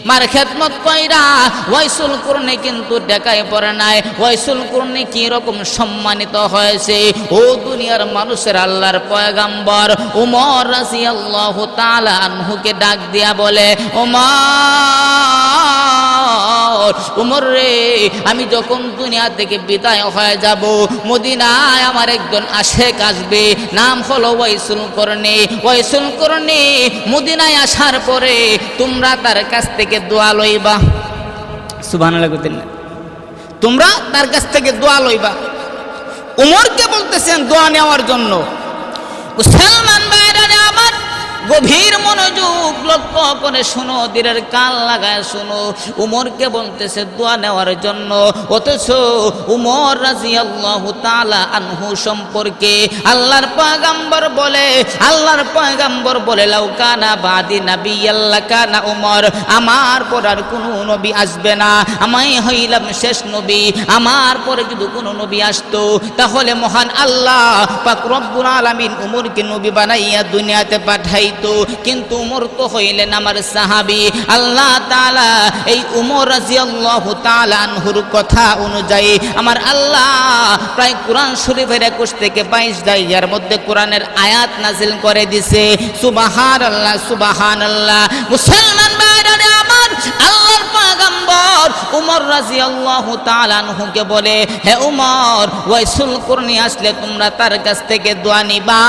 মার খেদমত কইরা ওয়াইসুল কুরনি কিন্তু দেখায় পড়ে নাই। ওয়াইসুল কুরনি কি রকম সম্মানিত হয়েছে ও দুনিয়ার মানুষের আল্লাহর পয়গাম্বর উমর রাদিয়াল্লাহু তাআলা আনহুকে ডাক দিয়া বলে, উমর রে, আমি যখন দুনিয়া থেকে বিদায় হয়ে যাব, মদিনায় আমার একজন আশেক আসবে, নাম হলো ওয়াইসুল কুরনি। ওয়াইসুল কুরনি মদিনায় আসার পরে তোমরা তার কাছ থেকে দোয়া লইবা। সুবহানাল্লাহ, তোমরা তার কাছ থেকে দোয়া লইবা। উমরকে বলতেছেন দোয়া নেওয়ার জন্য। মুসলমান ভাইরা আমার গভীর মনোযোগ লক্ষ্য করে শোনো, দিলের কান লাগায় শোনো। উমরকে বলতেছে দোয়া নেওয়ার জন্য, অথচ উমর রাদিয়াল্লাহু তাআলা আনহু সম্পর্কে আল্লাহর পয়গাম্বর বলে লাউ কানা বাদি নাবিয়্যাল্লা কানা উমর, আমার পর আর কোনো নবী আসবে না, আমি হইলাম শেষ নবী। আমার পরে যদি কোনো নবী আসতো তাহলে মহান আল্লাহ পাক রব্বুল আলামিন উমরকে নবী বানাইয়া দুনিয়াতে পাঠাই। কিন্তু উমর তো হইলেন আমার সাহাবী। আল্লাহ তাআলা এই উমর রাদিয়াল্লাহু তাআলা আনহুর কথা অনুযায়ী আমার আল্লাহ প্রায় কোরআন শরীফের 21 থেকে 22 জায়গার মধ্যে কোরআনের আয়াত নাযিল করে দিয়েছে। সুবহানাল্লাহ, সুবহানাল্লাহ। মুসলমান ভাইরা আমার আল্লাহর পয়গম্বর উমর রাদিয়াল্লাহু তাআলা আনহুকে বলে, হে উমর, ওয়াইসুল কুরনি আসলে তোমরা তার কাছ থেকে দোয়া নিবা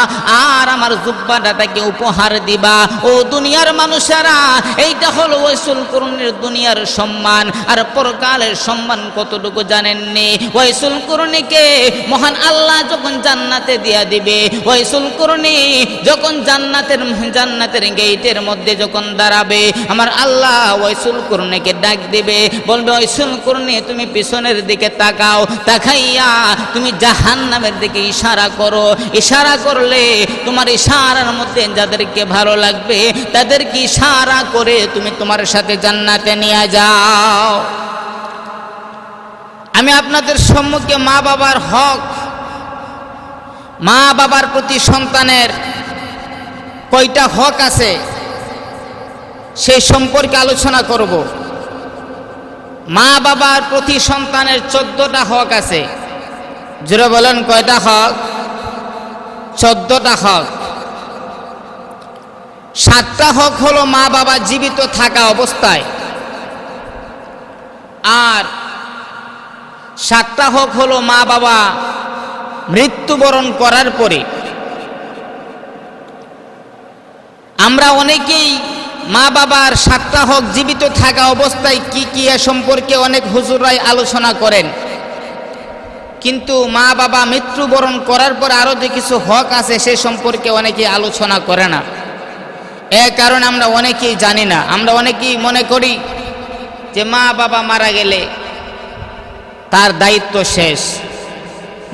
আর আমার জুব্বাটা তাকে উপহার দিবা। ও দুনিয়ার মানুষেরা, এইটা হলো ওয়াইসুল কুরনির দুনিয়ার সম্মান। আর পরকালের সম্মান কতটুকু জানেননি? ওয়াইসুল কুরনিকে মহান আল্লাহ যখন জান্নাতে দিয়া দিবে, ওয়াইসুল কুরনি যখন জান্নাতের গেটের মধ্যে যখন দাঁড়াবে, আমার আল্লাহ ওয়াইসুল কুরনিকে ডাক দিবে, বলবে, ওয়াইসুল কুরনি তুমি পিছনের দিকে তাকাও, তাকাইয়া তুমি জাহান্নামের দিকে ইশারা করো। ইশারা করলে তোমার ইশারার মধ্যে যাদেরকে ভালো লাগবে তাদেরকে ইশারা করে তুমি তোমার সাথে জান্নাতে নিয়ে যাও। আমি আপনাদের সম্মুখে মা বাবার হক, মা বাবার প্রতি সন্তানের কয়টা হক আছে সেই সম্পর্কে আলোচনা করব। মা বাবার প্রতি সন্তানের 14টা হক আছে। জোরে বলেন, কয়টা হক? 14টা হক। 7টা হক হলো মা বাবা জীবিত থাকা অবস্থায়, আর 7টা হক হলো মা বাবা মৃত্যুবরণ করার পরে। আমরা অনেকেই মা বাবার 7টা হক জীবিত থাকা অবস্থায় কি কি এ সম্পর্কে অনেক হুজুররাই আলোচনা করেন, কিন্তু মা বাবা মৃত্যুবরণ করার পর আরও যে কিছু হক আছে সে সম্পর্কে অনেকেই আলোচনা করে না। এ কারণে আমরা অনেকেই জানি না। আমরা অনেকেই মনে করি যে মা বাবা মারা গেলে তার দায়িত্ব শেষ।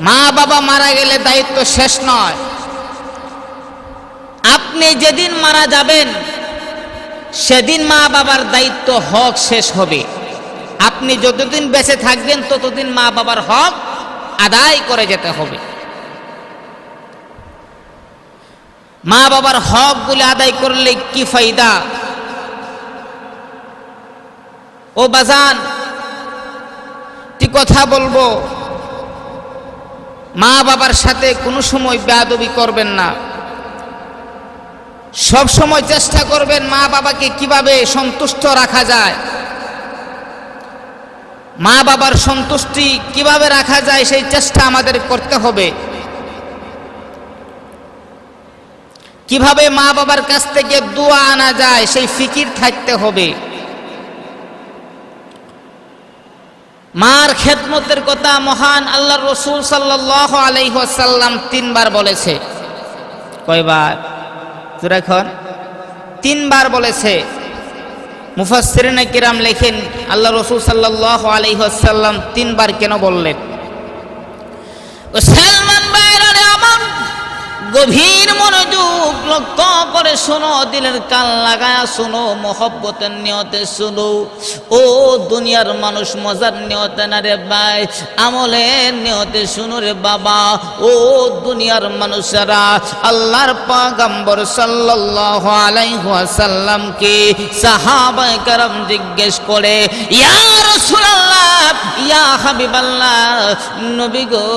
মা বাবা মারা গেলে দায়িত্ব শেষ নয়। আপনি যেদিন মারা যাবেন সেদিন মা বাবার দায়িত্ব হক শেষ হবে। আপনি যতদিন বেঁচে থাকবেন ততদিন মা বাবার হক আদায় করে যেতে হবে। মা বাবার হকগুলো আদায় করলে কি ফায়দা? ও বাজান, কি কথা বলবো, মা বাবার সাথে কোনো সময় বেয়াদবি করবেন না। সব সময় চেষ্টা করবেন মা বাবাকে কিভাবে সন্তুষ্ট রাখা যায়, মা বাবার সন্তুষ্টি কিভাবে রাখা যায় সেই চেষ্টা আমাদের করতে হবে। কিভাবে মা বাবার কাছ থেকে দোয়া আনা যায় সেই ফিকির থাকতে হবে। মার খেদমতের কথা মহান আল্লাহর রাসূল সাল্লাল্লাহু আলাইহি ওয়াসাল্লাম 3 বার বলেছে। কয়বার? এখন 3 বার বলেছে। মুফাসসিরিনে কিরাম লেখেন আল্লাহ রাসূল সাল্লাল্লাহু আলাইহি ওয়াসাল্লাম 3 বার কেন বললেন? মুসলমান ভাইরা আমার গভীর মনোযোগ লক্ষ্য করে শোনো, দিলের কান লাগায়া শোনো, মহব্বতের নিয়তে শোনো। ও দুনিয়ার মানুষ মজার নিয়তে না রে ভাই, আমলের নিয়তে শুনো রে বাবা। ও দুনিয়ার মানুষেরা, আল্লাহর পয়গম্বর সাল্লাল্লাহু আলাইহি ওয়াসাল্লামকে সাহাবায়ে কেরাম জিজ্ঞেস করে, ইয়া রাসূলুল্লাহ, ইয়া হাবিবাল্লাহ, নবী গো,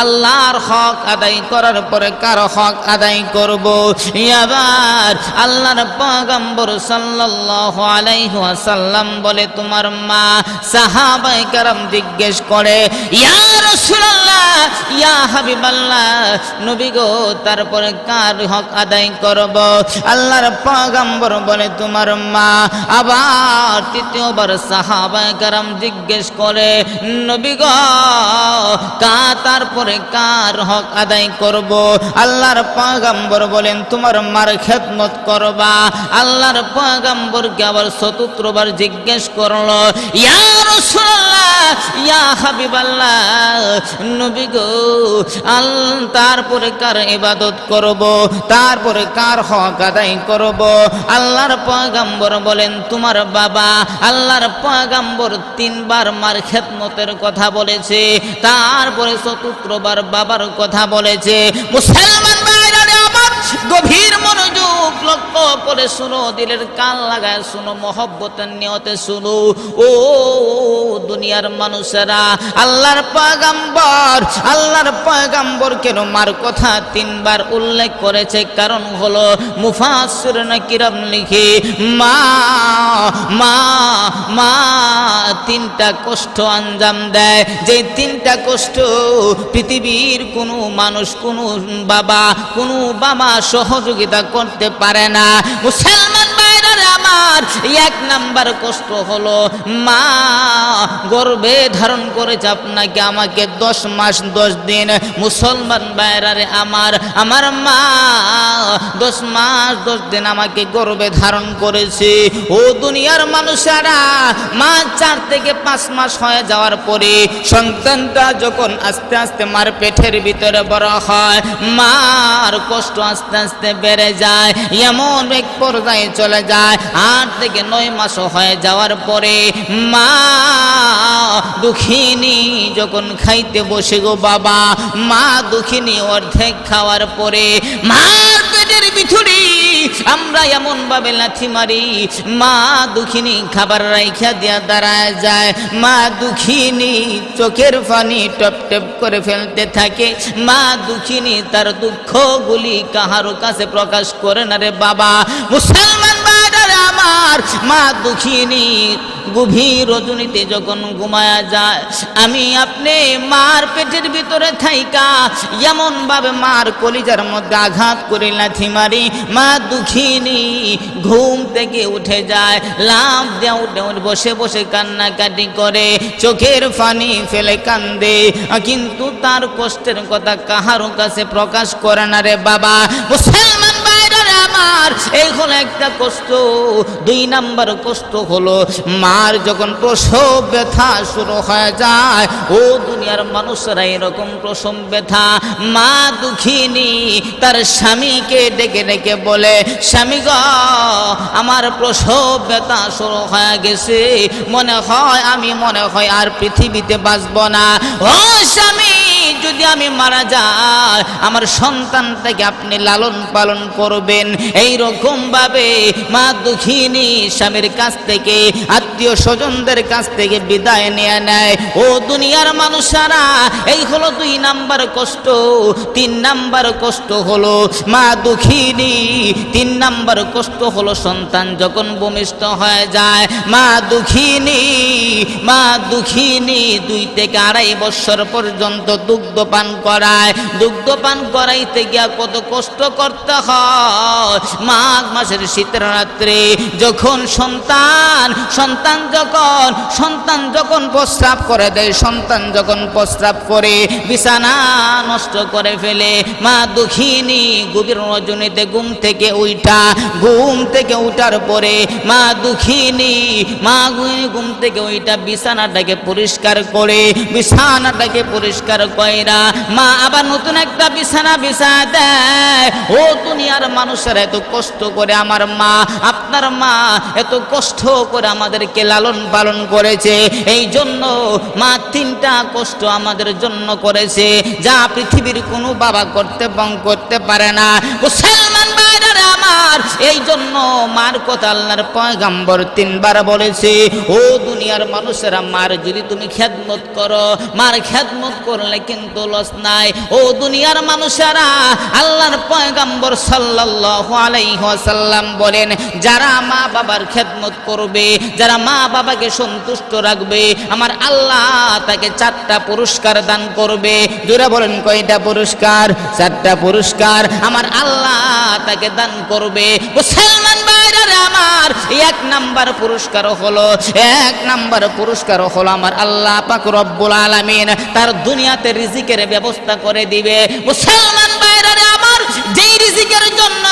আল্লাহর হক আদায় করার পরে কার হক আদায় করব? এবার আল্লাহর পয়গম্বর সাল্লাল্লাহু আলাইহি ওয়াসাল্লাম বলে, তোমার মা। সাহাবায়ে কেরাম জিজ্ঞেস করে, ইয়া রাসূলুল্লাহ, ইয়া হাবিবাল্লাহ, নবী গো, তারপরে কার হক আদায় করব? আল্লাহর পয়গম্বর বলে, তোমার মা। আবার তৃতীয়বার সাহাবায়ে কেরাম জিজ্ঞেস করে, নবী গো, তারপরে কার হক আদায় করব? আল্লাহর পয়গম্বর বলেন, তোমার মার খেদমত করবা। আল্লাহর পয়গম্বরকে আবার চতুর্থবার জিজ্ঞেস করলো, ইয়া রাসূলুল্লাহ, ইয়া হাবিবাল্লাহ, নবী গো, তারপরে কার ইবাদত করব? তারপরে কার হক আদায় করব? আল্লাহর পয়গম্বর বলেন, তোমার বাবা। আল্লাহর পয়গম্বর তিনবার মার খেদমতের কথা বলেছে, তারপরে চতুর্থবার বাবার কথা বলেছে। মুসলমান ভাইরা আমার, গভীর মনোযোগ লক্ষ্য করে শুনো, দিলের কান লাগায় শুনো, মহব্বতের নিয়তে শুনো। ও দুনিয়ার মানুষেরা, আল্লাহর পয়গম্বর কেন মার কথা তিনবার উল্লেখ করেছে? কারণ হলো মুফাসসিরুন কিরাম লিখে, মা মা মা তিনটা কষ্ট আঞ্জাম দেয়, যে তিনটা কষ্ট পৃথিবীর কোনো মানুষ, কোনো বাবা সহযোগিতা করতে পারে না। মুসলমান ভাইরা আমার, এক নাম্বার কষ্ট হলো মা গর্ভে ধারণ করেছে আপনাকে আমাকে 10 মাস 10 দিন। মুসলমান ভাইরা আমার মা 10 মাস 10 দিন আমাকে গর্ভে ধারণ করেছে। ও দুনিয়ার মানুষেরা, মা 4 থেকে 5 মাস হয়ে যাওয়ার পরে সন্তানটা যখন আস্তে আস্তে মার পেটের ভিতরে বড় হয়, মার কষ্ট আস্তে আস্তে বেড়ে যায়, এমন এক পর্যায়ে চলে যায় 8 থেকে 9 মাস হয়ে যাওয়ার পরে মা দুঃখিনী যখন খাইতে বসে গো বাবা, মা দুঃখিনী অর্ধেক খাওয়ার পরে মার পেটের ভিতরে আমরা এমন ভাবে লাথি মারি, মা দুঃখিনী খাবার রাইখা দিয়া দাঁড়ায় যায়। মা দুঃখিনী চোখের পানি টপ টপ করে ফেলতে থাকে। মা দুঃখিনী তার দুঃখগুলি কাহারো কাছে প্রকাশ করে না রে বাবা। মুসলমান ভাইরা আমার, মা দুঃখিনী গভীর রজনীতে যখন ঘুমায়া যায়, আমি আপনি মার পেটের ভিতরে থাইকা এমন ভাবে মার কলিজার মধ্যে আঘাত করে লাথি মারি, মা দুঃখিনী ঘুম থেকে উঠে যায়, লাফ দিয়ে উঠে বসে বসে কান্নাকাটি করে, চোখের পানি ফেলে কান্দে, কিন্তু তার কষ্টের কথা কাহারো কাছে প্রকাশ করে না রে বাবা। মুসলমান ভাইরা আমার, এই হলো একটা কষ্ট। 2 নাম্বার কষ্ট হলো মার যখন প্রসব ব্যথা শুরু হয়ে যায়। ও দুনিয়ার মানুষরা, এরকম প্রসব ব্যথা মা দুঃখিনী তার স্বামীকে ডেকে ডেকে বলে, স্বামী গো, আমার প্রসব ব্যথা শুরু হয়ে গেছে, মনে হয় আর পৃথিবীতে বাঁচব না। ও স্বামী, যদি আমি মারা যাই, আমার সন্তানটাকে আপনি লালন পালন করবেন। এই রকম ভাবে মা দুঃখিনী স্বামীর কাছ থেকে, আত্মীয় স্বজনদের কাছ থেকে বিদায় নিয়ে নেয়। ও দুনিয়ার মানুষেরা, এই হলো 2 নাম্বার কষ্ট। 3 নাম্বার কষ্ট হলো মা দুঃখিনী, 3 নাম্বার কষ্ট হলো সন্তান যখন ভূমিষ্ঠ হয়ে যায়। মা দুঃখিনী 2 থেকে 2.5 বছর পর্যন্ত দুগ্ধ পান করায়। দুগ্ধ পান করাইতে গিয়া কত কষ্ট করতে হয়। মাঘ মাসের শীতের রাত্রে যখন সন্তান যখন প্রস্রাব করে দেয়, সন্তান যখন প্রস্রাব করে বিছানা নষ্ট করে ফেলে, মা দুঃখিনী গভীর রজনীতে ঘুম থেকে উঠার পরে মা দুঃখিনী ঘুম থেকে ওইটা বিছানাটাকে পরিষ্কার করে না, মা আবার নতুন একটা বিছানা বিছায় দেয়। ও দুনিয়ার মানুষেরা, এত কষ্ট করে আমার মা, আপনার মা এত কষ্ট করে আমাদেরকে লালন পালন করেছে। এই জন্য মা 3টা কষ্ট আমাদের জন্য করেছে, যা পৃথিবীর কোনো বাবা করতে পারে না। মুসলমান ভাইরা আমার, এই জন্য মার কথা আল্লাহর পয়গম্বর 3বার বলেছে। ও দুনিয়ার মানুষেরা, মার যদি তুমি খেদমত করো, মার খেদমত করলে কিন্তু লস নাই। ও দুনিয়ার মানুষেরা, আল্লাহর পয়গম্বর সাল্লাল্লাহু আলাইহি ওয়াসাল্লাম বলেন, যারা মা বাবার খেদমত করবে, যারা মা বাবাকে সন্তুষ্ট রাখবে, আমার আল্লাহ তাকে 4টা পুরস্কার দান করবে। জোরে বলেন, কয়টা পুরস্কার? 4টা পুরস্কার আমার আল্লাহ তাকে দান করবে। মুসলমান ভাইরা আমার, 1 নাম্বার পুরস্কার হলো আমার আল্লাহ পাক রব্বুল আলামিন তার দুনিয়াতে রিজিকের ব্যবস্থা করে দিবে। মুসলমান ভাইরা আমার, যেই রিজিকের জন্য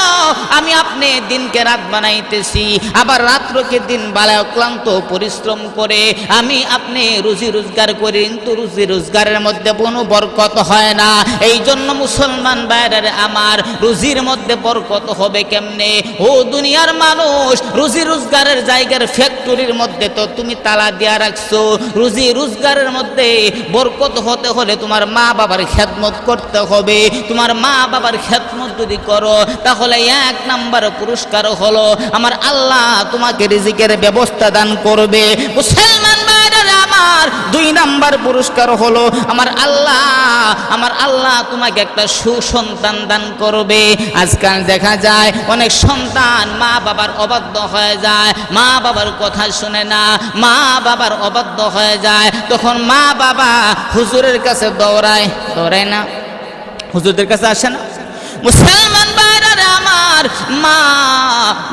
আমি আপনি দিনকে রাত বানাইতেছি, আবার রাত্রকে দিন বানায় ক্লান্ত পরিশ্রম করে আমি আপনি রুজি রোজগার করি, কিন্তু রুজি রোজগারের মধ্যে কোনো বরকত হয় না। এই জন্য মুসলমান ভাইরা আমার, রুজির মধ্যে বরকত হবে কেমনে? ও দুনিয়ার মানুষ, রুজি রোজগারের জায়গার ফ্যাক্টরির মধ্যে তো তুমি তালা দিয়া রাখছো। রুজি রোজগারের মধ্যে বরকত হতে হলে তোমার মা বাবার খেদমত করতে হবে। তোমার মা বাবার খেদমত যদি করো, তাহলে 1 নাম্বার পুরস্কার হলো আমার আল্লাহ তোমাকে রিজিকের ব্যবস্থা দান করবে। মুসলমান ভাইরা আমার, 2 নাম্বার পুরস্কার হলো আমার আল্লাহ তোমাকে একটা সুসন্তান দান করবে। আজকাল দেখা যায় অনেক সন্তান মা বাবার অবাধ্য হয়ে যায়, মা বাবার কথা শুনে না, মা বাবার অবাধ্য হয়ে যায়। তখন মা বাবা হুজুরের কাছে দৌড়ায় না, হুজুরদের কাছে আসে না। মুসলমান ভাইরা আমার, মা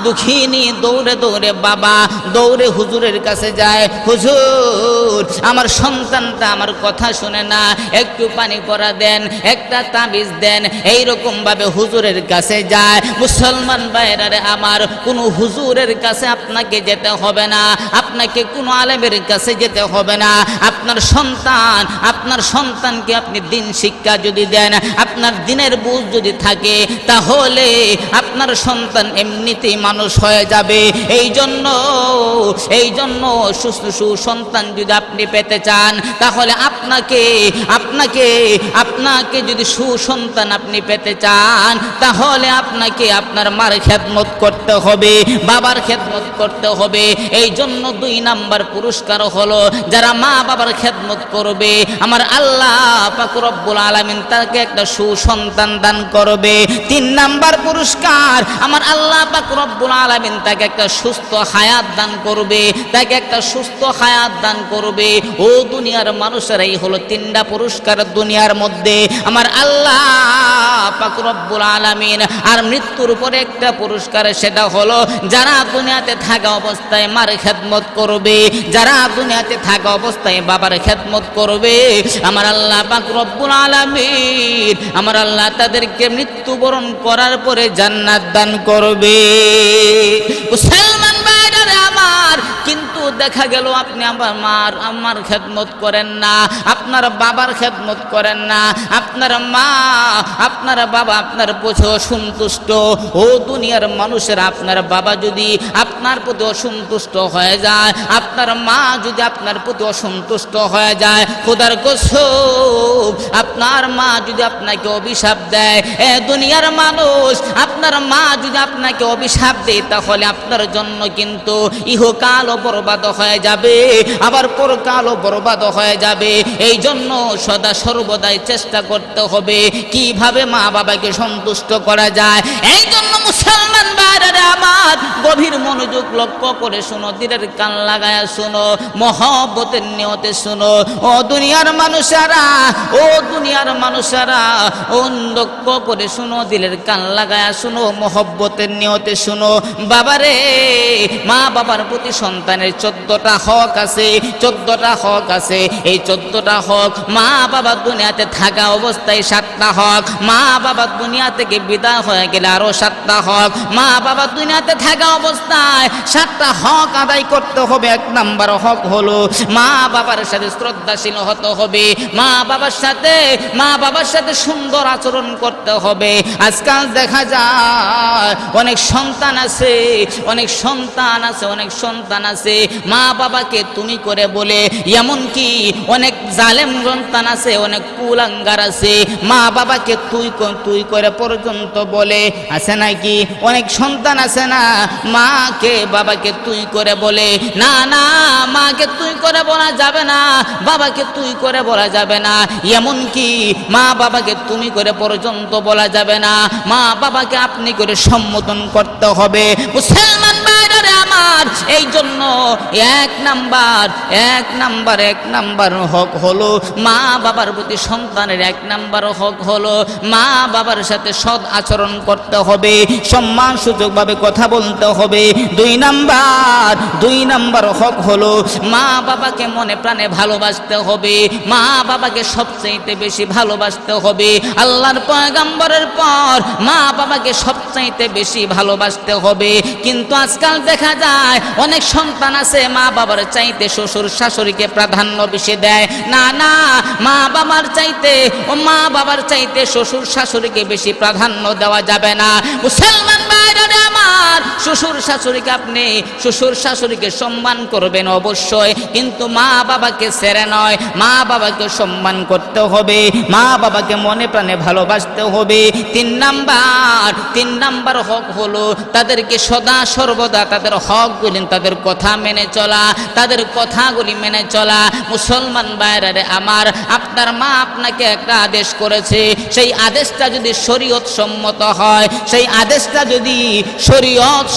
দুঃখিনী দৌড়ে দৌড়ে, বাবা দৌড়ে হুজুরের কাছে যায়। হুজুর, আমার সন্তানটা আমার কথা শুনে না, একটু পানি পড়া দেন, একটা তাবিজ দেন। এইরকম ভাবে হুজুরের কাছে যায়। মুসলমান ভাইরা আমার, কোনো হুজুরের কাছে আপনাকে যেতে হবে না, আপনাকে কোনো আলেমের কাছে যেতে হবে না। আপনার সন্তানকে আপনি দিন শিক্ষা যদি দেন, আপনার দিনের বুঝ যদি থাকে, তাহলে আপনার সন্তান এমনিতেই মানুষ হয়ে যাবে। এই জন্য সুসন্তান যদি আপনি পেতে চান, তাহলে আপনাকে যদি সুসন্তান আপনি পেতে চান, তাহলে আপনাকে আপনার মার খেদমত করতে হবে, বাবার খেদমত করতে হবে। এই জন্য 2 নাম্বার পুরস্কার হলো যারা মা বাবার খেদমত করবে, আমার আল্লাহ পাক রব্বুল আলামিন তাকে একটা সুসন্তান দান করবে। 3 নাম্বার পুরস্কার, আমার আল্লাহ পাক রব্বুল আলামিন তাকে একটা সুস্থ হায়াত দান করবে, তাকে একটা সুস্থ হায়াত দান করবে। ও দুনিয়ার মানুষের, এই হলো 3টা পুরস্কার দুনিয়ার মধ্যে আমার আল্লাহ পাক রব্বুল আলামিন। আর মৃত্যুর পরে একটা পুরস্কার, সেটা হলো যারা দুনিয়াতে থাকা অবস্থায় মার খেদমত করবে, যারা দুনিয়াতে থাকা অবস্থায় বাবার খেদমত করবে, আমার আল্লাহ পাক রব্বুল আলামিন, আমার আল্লাহ তাদেরকে মৃত্যুবরণ করার পরে জান্নাত দান করবে। মুসলমান ভাইরা আমার, কিন্তু দেখা গেল আপনি আমার খেদমত করেন না, আপনার বাবার খেদমত করেন না, আপনার মা আপনার বাবা আপনার প্রতি অসন্তুষ্ট। ও দুনিয়ার মানুষের, আপনার বাবা যদি আপনার প্রতি অসন্তুষ্ট হয়ে যায়, আপনার মা যদি আপনার প্রতি অসন্তুষ্ট হয়ে যায়, খোদার কসম, আপনার মা যদি আপনাকে অভিশাপ দেয়, দুনিয়ার মানুষ, আপনার মা যদি আপনাকে অভিশাপ দেয়, তাহলে আপনার জন্য কিন্তু ইহকালও বরবাদ হয়ে যাবে, আবার পরকালও বরবাদ হয়ে যাবে। এই জন্য সদা সর্বদাই চেষ্টা করতে হবে কিভাবে মা বাবাকে সন্তুষ্ট করা যায়। এই জন্য মুসলমান ভাইরা আমার, গভীর মনোযোগ লক্ষ্য করে শুনো, দিলের কান লাগায়া শুনো, মহব্বতের নিয়তে শুনো। ও দুনিয়ার মানুষেরা লক্ষ্য করে শুনো, দিলের কান লাগায়া শুনো, মহব্বতের নিয়তে শুনো। বাবারে, মা বাবার প্রতি সন্তানের 14টা হক আছে, 14টা হক আছে। এই 14টা হক, মা বাবা দুনিয়াতে থাকা অবস্থায় 7টা হক, মা বাবা দুনিয়া থেকে বিদায় হয়ে গেলে আরো 7টা হক, মা বাবা বাবা দুনিয়াতে থাকা অবস্থায় 7টা হক আদায় করতে হবে। 1 নাম্বার হক হলো মা বাবার সাথে শ্রদ্ধাশীল হতে হবে, মা বাবার সাথে সুন্দর আচরণ করতে হবে। আজকাল দেখা যায় অনেক সন্তান আছে মা বাবাকে তুমি করে বলে, এমনকি অনেক জালেম সন্তান আছে, অনেক কুলাঙ্গার আছে, মা বাবাকে তুই করে পর্যন্ত বলে। আছে নাকি? অনেক সন্তান আছে না, মাকে বাবাকে তুই করে বলে। না না, মাকে তুই করে বলা যাবে না, বাবাকে তুই করে বলা যাবে না, এমনকি মা বাবাকে তুমি করে পর্যন্ত বলা যাবে না, মা বাবাকে আপনি করে সম্বোধন করতে হবে। মুসলমান ভাইরা আমার, এই জন্য 1 নাম্বার হক হলো মা বাবার প্রতি সন্তানের 1 নাম্বার হক হলো মা বাবার সাথে সৎ আচরণ করতে হবে, সম্মান সুযোগভাবে কথা বলতে হবে। 2 নাম্বার হক হলো মা বাবাকে মনে প্রাণে ভালোবাসতে হবে, মা বাবাকে সবচাইতে বেশি ভালোবাসতে হবে। আল্লাহর পয়গম্বরের পর মা বাবাকে সবচাইতে বেশি ভালোবাসতে হবে। কিন্তু আজকাল দেখা যায় অনেক সন্তান আছে মা বাবার চাইতে শ্বশুর শাশুড়িকে প্রাধান্য বেশি দেয়। না না, মা বাবার চাইতে শ্বশুর শাশুড়িকে বেশি প্রাধান্য দেওয়া যাবে না। মুসলমান ভাইরা আমার, শ্বশুর শাশুড়িকে সম্মান করবেন অবশ্যই, কিন্তু মা বাবাকে ছেড়ে নয়, মা বাবাকে সম্মান করতে হবে, মা বাবাকে মনে প্রাণে ভালোবাসতে হবে। 3 নাম্বার হক হলো তাদেরকে সদা সর্বদা তাদের হকগুলি, তাদের কথা মেনে চলা, তাদের কথাগুলি মেনে চলা। মুসলমান ভাইরা আমার, আপনার মা আপনাকে একটা আদেশ করেছে, সেই আদেশটা যদি শরীয়ত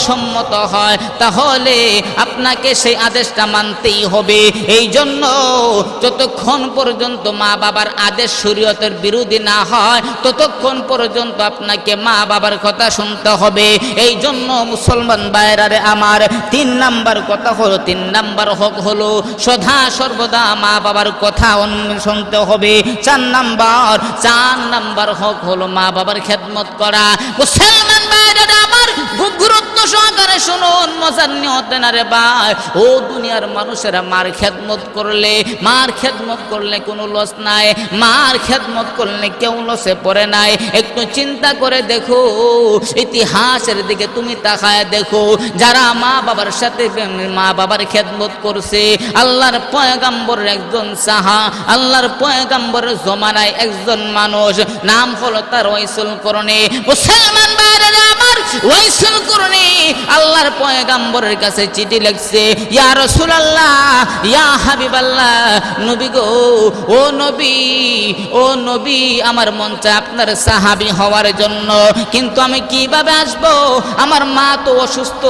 সম্মত হয় তাহলে আপনাকে সেই আদেশটা মানতেই হবে। এই জন্য যতক্ষণ পর্যন্ত মা বাবার আদেশ শরীয়তের বিরোধী না হয় ততক্ষণ পর্যন্ত আপনাকে মা বাবার কথা শুনতে হবে। এই জন্য মুসলমান ভাইরা আমার, 3 নাম্বার হক হলো সদা সর্বদা মা বাবার কথা শুনতে হবে। 4 নাম্বার হক হলো মা বাবার খেদমত করা। মুসলমান ভাইরা আমার, খুব গুরুত্ব সহকারে শুনুন, মজার নিয়তে না রে ভাই। ও দুনিয়ার মানুষেরা, মার খেদমত করলে কোনো লস নাই, মার খেদমত করলে কেউ লসে পড়ে নাই। একটু চিন্তা করে দেখো, ইতিহাসের দিকে তুমি তাকায় দেখো, যারা মা বাবার খেদমত করছে, আল্লাহর পয়গম্বরের একজন আল্লাহর পয়গম্বরের জমানায় একজন মানুষ, নাম হলো তার ওয়াইসুল করণী। মুসলমান ভাইরা আমার, ওয়াইসুল করণী আল্লাহর পয়গম্বরের কাছে চিঠি লিখছে, ইয়া রাসূলুল্লাহ, ইয়া হাবিবাল্লাহ, নবী গো, ও নবী, আমার মন চায় আপনার সাহাবী হওয়ার জন্য, কিন্তু আমি কিভাবে আসবো? আমার মা তো অসুস্থ,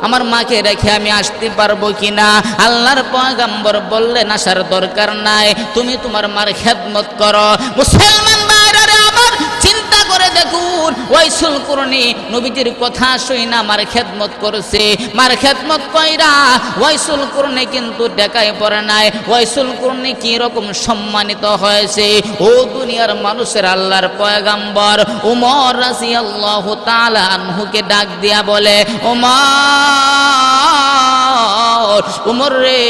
আমার মাকে রেখে আমি আসতে পারবো কিনা? আল্লাহর পয়গম্বর বললেন, আসার দরকার নাই, তুমি তোমার মার খেদমত করো। মুসলমান ভাইরা আমার, চিন্তা করে দেখুন, ওয়াইসুল করণী নবীজির কথা শুই না মার খেদমত করেছে। মার খেদমত কইরা ওয়াইসুল করণী কিন্তু দেখায় পড়ে নাই। ওয়াইসুল করণী কি রকম সম্মানিত হয়েছে। ও দুনিয়ার মানুষের, আল্লাহর পয়গম্বর উমর রাদিয়াল্লাহু তাআলা আনহুকে ডাক দিয়া বলে, উমর রে,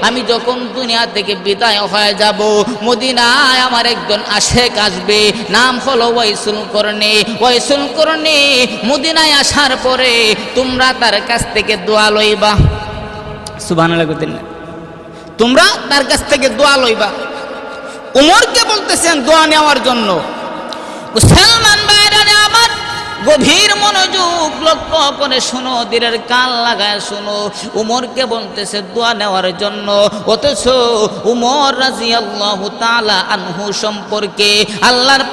আমি যখন দুনিয়া থেকে বিদায় হয়ে যাব, মদিনায় আমার একজন আশেক আসবে, নাম হলো ওয়াইসুল করণী। মদিনায় আসার পরে তোমরা তার কাছ থেকে দোয়া লইবা। সুবহানাল্লাহ, তোমরা তার কাছ থেকে দোয়া লইবা। উমরকে বলতেছেন দোয়া নেওয়ার জন্য। মুসলমান ভাইরা আমার, গভীর মনোযোগ লক্ষ্য করে শোনো, দিলের কান লাগায় শোনো। উমরকে বলতেছে দোয়া নেওয়ার জন্য, অথচ উমর রাদিয়াল্লাহু তাআলা আনহু সম্পর্কে আল্লাহর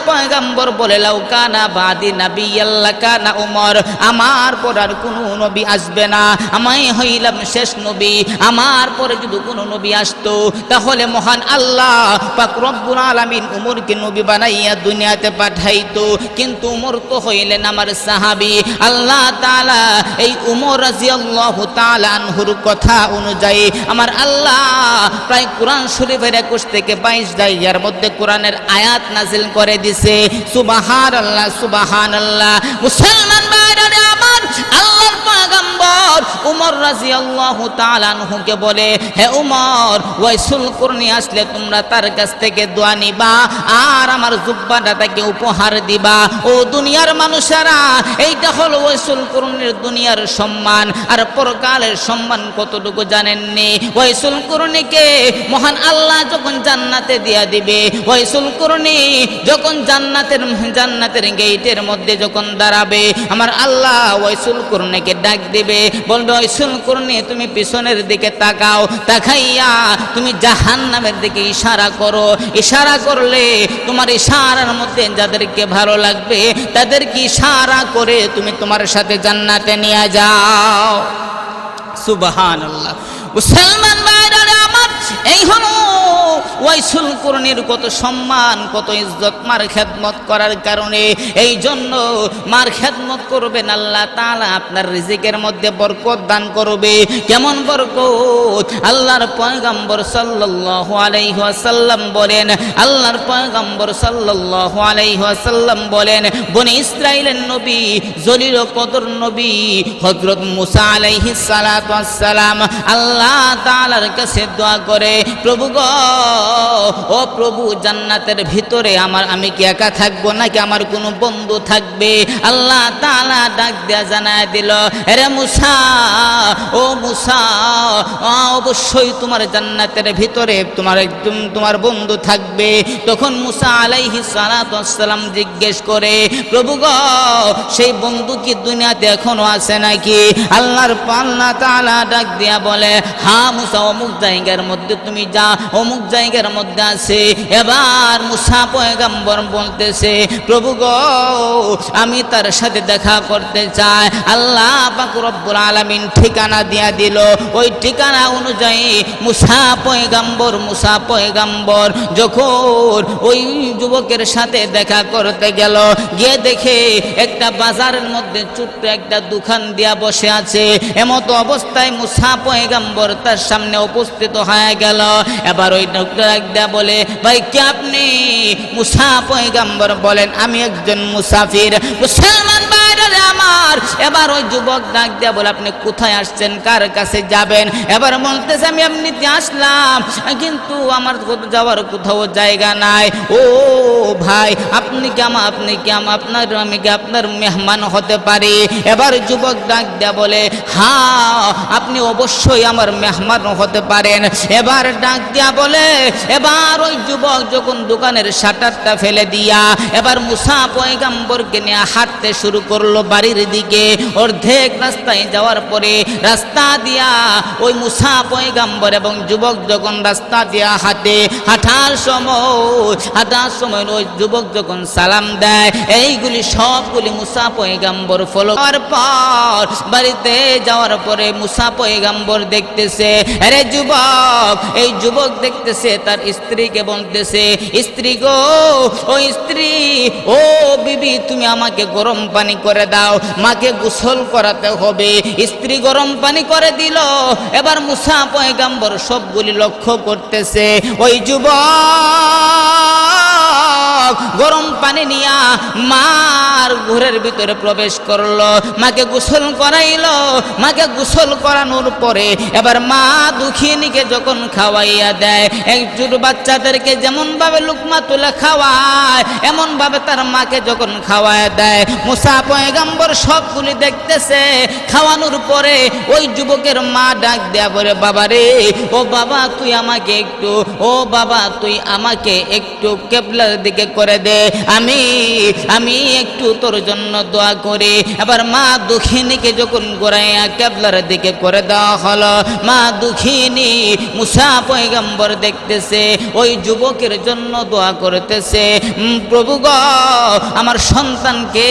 পয়গম্বর বলে লাউ কানা বাদি নাবিয়্যাল লাকানা উমর, আমার পর আর কোনো নবী আসবে না, আমি হইলাম শেষ নবী। আমার পরে যদি কোনো নবী আসতো তাহলে মহান আল্লাহ পাক রব্বুল আলামিন উমরকে নবী বানাইয়া দুনিয়াতে পাঠাই যাইতো, কিন্তু উমর তো হইলেন আমার সাহাবী। আল্লাহ তাআলা এই উমর রাদিয়াল্লাহু তাআলা আনহুর কথা অনুযায়ী আমার আল্লাহ প্রায় কোরআন শরীফের 21 থেকে 22 জায়গার মধ্যে কোরআনের আয়াত নাজিল করে দিছে। সুবহানাল্লাহ, সুবহানাল্লাহ। মুসলমান ভাইরা আমার, আল্লাহর পয়গম্বর উমর রাদিয়াল্লাহু তাআলা আনহুকে বলে, হে উমর, ওয়াইসুল কুরনি আসলে তোমরা তার কাছ থেকে দোয়া নিবা আর আমার জুব্বাটা তাকে উপহার দিবা। ও দুনিয়ার মানুষেরা, এইটা হলো ওয়াইসুল কুরনির দুনিয়ার সম্মান। আর পরকালের সম্মান কতটুকু জানেননি? ওয়াইসুল কুরনিকে মহান আল্লাহ যখন জান্নাতে দিয়া দিবে, ওয়াইসুল কুরনি যখন জান্নাতের গেটের মধ্যে যখন দাঁড়াবে, আমার আল্লাহ ওয়াইসুল কুরনিকে ডাক দিবে, বলবে, ওয়াইসুল কুরনি তুমি পিছনের দিকে তাকাও, তাকাইয়া তুমি জাহান্নামের দিকে ইশারা করো। ইশারা করলে তোমার ইশারার মধ্যে যাদেরকে ভালো লাগবে তাদেরকে ইশারা করে তুমি তোমার সাথে জান্নাতে নিয়ে যাও। সুবহানাল্লাহ। মুসলমান ভাইরা আমার, এই হলো ওয়াইসুল কুরনির কত সম্মান, কত ইজ্জত মার খেদমত করার কারণে। এই জন্য মার খেদমত করবেন, আল্লাহ তাআলা আপনার রিজিকের মধ্যে বরকত দান করবে। কেমন বরকত? আল্লাহর পয়গম্বর সাল্লাল্লাহু আলাইহি ওয়াসাল্লাম বলেন, আল্লাহর পয়গম্বর সাল্লাল্লাহু আলাইহি ওয়াসাল্লাম বলেন, বনি ইসরাইলের নবী, জলিল কদর নবী হযরত মুসা আলাইহিস সালাতু ওয়াস সালাম আল্লাহ তাআলার কাছে দোয়া করে, প্রভু গো, ও প্রভু, জান্নাতের ভিতরে আমি কি একা থাকবো নাকি আমার কোনো বন্ধু থাকবে? আল্লাহ তাআলা ডাক দেয়া জানায় দিল, আরে মুসা, ও মুসা, অবশ্যই তোমার জান্নাতের ভিতরে তোমার বন্ধু থাকবে। তখন মুসা আলাইহিস সালাতু ওয়াস সালাম জিজ্ঞেস করে, প্রভু গো, সেই বন্ধু কি দুনিয়াতে এখনো আছে নাকি? আল্লাহ তাআলা ডাক দিয়া বলে, হ্যাঁ মুসা, অমুক জায়গার মধ্যে তুমি যা, অমুক জায়গার মধ্যে আছে। এবার মুসা পয়গম্বর বলতেছে, প্রভু গো, আমি তার সাথে দেখা করতে চাই। আল্লাহ পাক রব্বুল আলামিন ঠিকানা দিয়া দিল। ওই ঠিকানা অনুযায়ী মুসা পয়গম্বর যখন ওই যুবকের সাথে দেখা করতে গেল, গিয়ে দেখে একটা বাজারের মধ্যে ছোট্ট একটা দোকান দিয়া বসে আছে। এমতো অবস্থায় মুসা পয়গম্বর তার সামনে উপস্থিত হয়ে গেল। এবার ওই লোকটা একদা বলে, ভাই কে আপনি? মুসা পয়গম্বর বলেন, আমি একজন মুসাফির। মুসলমান ভাইরা আমার, এবার ওই যুবক ডাক দেয়া বলে, আপনি কোথায় আসছেন, কার কাছে যাবেন? এবার বলতেছে, আমি এমনিতে আসলাম, কিন্তু আমার যাওয়ার কোথাও জায়গা নাই। ও ভাই, আমি কি আপনার মেহমান হতে পারি? এবার যুবক ডাক দেয়া বলে, হ্যাঁ, আপনি অবশ্যই আমার মেহমান হতে পারেন। এবার ডাক দিয়া বলে, এবার ওই যুবক যখন দোকানের শাটারটা ফেলে দিয়া এবার মুসা পয়গম্বরকে নিয়ে হাঁটতে শুরু করলো বাড়ির দিকে। অর্ধেক রাস্তায় যাওয়ার পরে রাস্তা দিয়া ওই মুসা পয়গম্বর এবং যুবক যখন রাস্তা দিয়া হাঁটার সময় ওই যুবক যখন সালাম দেয়, এইগুলি সবগুলি মুসা পয়গম্বর ফলো করার পর বাড়িতে যাওয়ার পরে মুসা পয়গম্বর দেখতেছে, আরে যুবক, এই যুবক দেখতেছে তার স্ত্রীকে বলতেছে, স্ত্রী গো, ও স্ত্রী, ও বিবি, তুমি আমাকে গরম পানি করে দাও, মাকে গোসল করাতে হবে। স্ত্রী গরম পানি করে দিল। এবার মুসা পয়গম্বর সবগুলি লক্ষ্য করতেছে, ওই যুবক গরম পানি নিয়া মার ঘরের ভিতরে প্রবেশ করলো, মাকে গোসল করাইলো। মাকে গোসল করানোর পরে এবার মা দুঃখিনীকে যখন খাওয়াইয়া দেয়, একজন বাচ্চাদেরকে যেমন ভাবে লুকমা তুলে খাওয়ায়, এমন ভাবে তার মাকে যখন খাওয়ায় দেয়, মুসা পয়গম্বর সবগুলি দেখতেছে। খাওয়ানোর পরে ওই যুবকের মা ডাক দেয়া বলে, বাবা রে, ও বাবা, তুই আমাকে একটু কেবলার দিকে করে দে, আমি একটু তোর জন্য দোয়া করি। এবার মা দুঃখিনীকে যখন গোড়াইয়া কেবলার দিকে করে দেওয়া হলো, মা দুঃখিনী মুসা পয়গম্বর দেখতেছে ওই যুবকের জন্য দোয়া করতেছে, প্রভু গো, আমার সন্তানকে